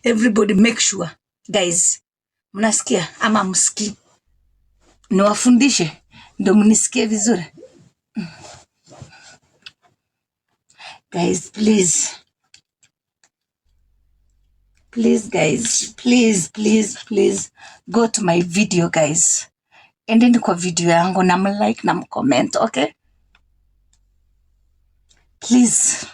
Everybody make sure guys, mnasikia ama msikii, niwafundishe ndio mnisikie vizuri. Guys, please guys, please go to my video guys. Endeni kwa video yangu na mlike na mcomment, okay? Please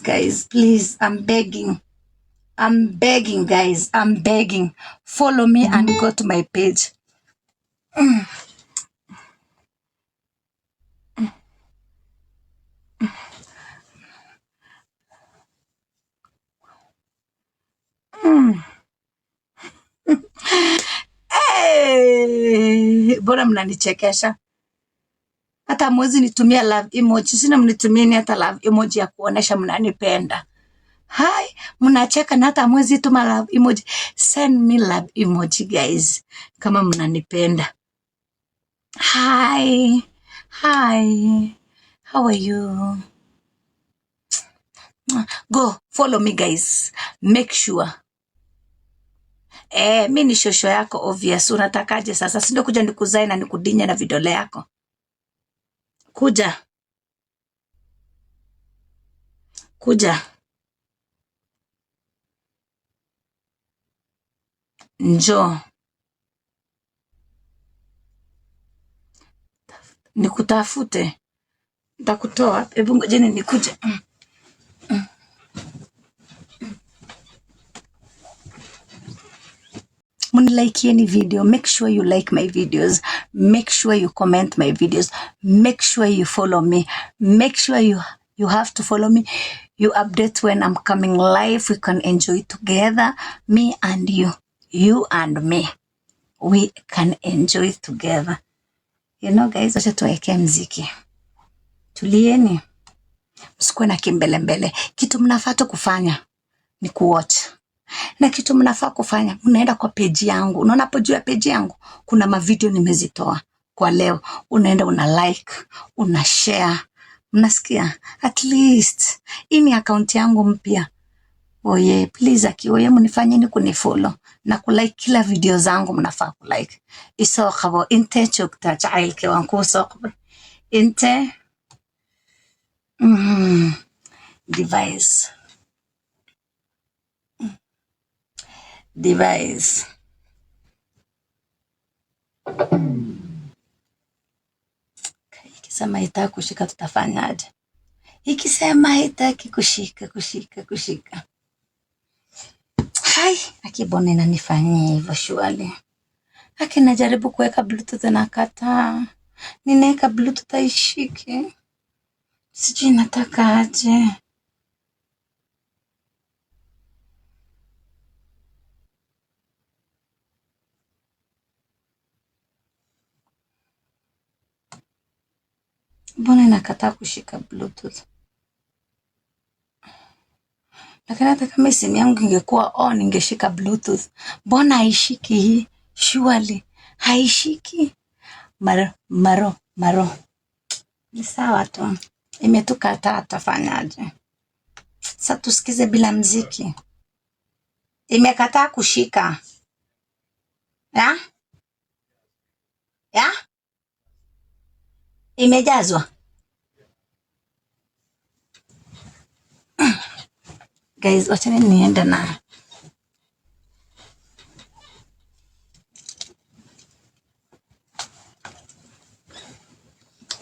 guys, please, I'm begging guys, I'm begging. Follow me and go to my page. Hey, bora mnanichekesha. Hata mwezi nitumia love emoji. Sina mnitumieni hata love emoji ya kuonesha mnanipenda. Hai, mnacheka na hata mwezi tuma love emoji. Send me love emoji guys, kama mnanipenda. Hi, how are you? Go follow me guys, make sure. Mi ni shosho yako obvious. Unatakaje sasa? Sindo kuja nikuzae na nikudinye na vidole yako. Kuja njoo nikutafute, nitakutoa. Hebu ngojeni nikuje. Like any video, make sure you like my videos, make sure you comment my videos, make sure you follow me, make sure you have to follow me, you update when I'm coming live. We can enjoy together, me and you and me, we can enjoy together, you know guys. Wacha tuweke mziki, tulieni, msikuwe na kimbelembele. Kitu mnafaa tu kufanya ni kuwatch, na kitu mnafaa kufanya, unaenda kwa page yangu. Unaona hapo juu ya page yangu kuna mavideo nimezitoa kwa leo. Unaenda una like, una share. Mnasikia? At least hii ni account yangu mpya. Oye, please oye, mnifanyeni kunifollow na kulike kila video zangu. Mnafaa kulike. Isoo inte chukta jacaylka waan kuu soo qabay. Inte device ikisema haitaki kushika tutafanyaje? Ikisema haitaki kushika. Hai, akibona inanifanyia hivyo shwali. Najaribu kuweka bluetooth na kata. Ninaweka bluetooth haishiki. Sijui nataka aje. Mbona inakataa kushika bluetooth? Lakini hata kama simu yangu ingekuwa on ingeshika bluetooth. Mbona haishiki hii? Surely haishiki. Maro. Ni sawa tu. Imetukataa, tafanyaje? Sasa tusikize bila mziki. Imekataa kushika. Ya? Imejazwa. Guys, wachani niende na.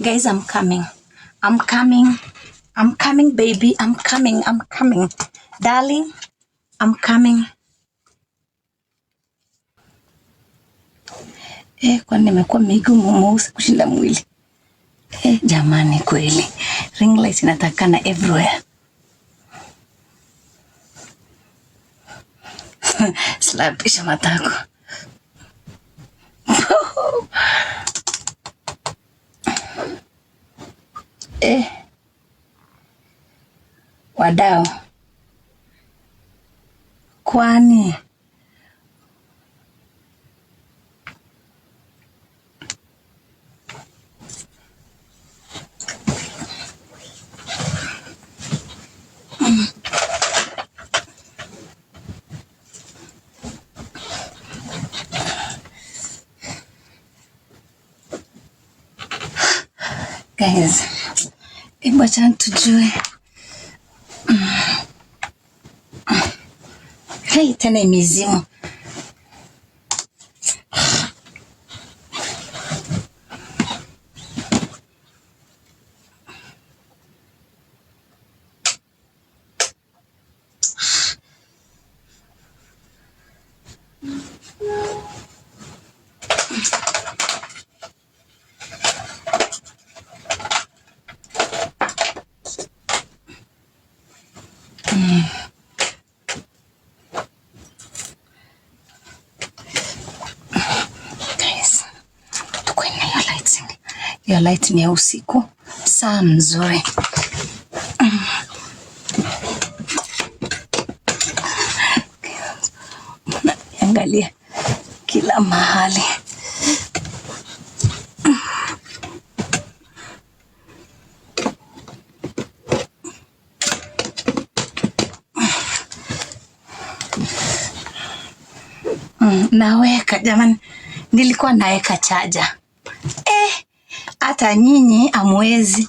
Guys, I'm coming baby, I'm coming. Darling, I'm coming. Kwa nimekuwa migumu mweusi kushinda mwili. Jamani kweli. Ring light inatakana everywhere. Slapisha matako. Wadau. Kwani Guys, hebu acha tujue. Hey, tena mizimu. Guys, tuko na hiyo lighting. Hiyo light ni ya usiku. Saa mzuri. Angalia kila mahali. Naweka jamani, nilikuwa naweka chaja. Hata nyinyi amwezi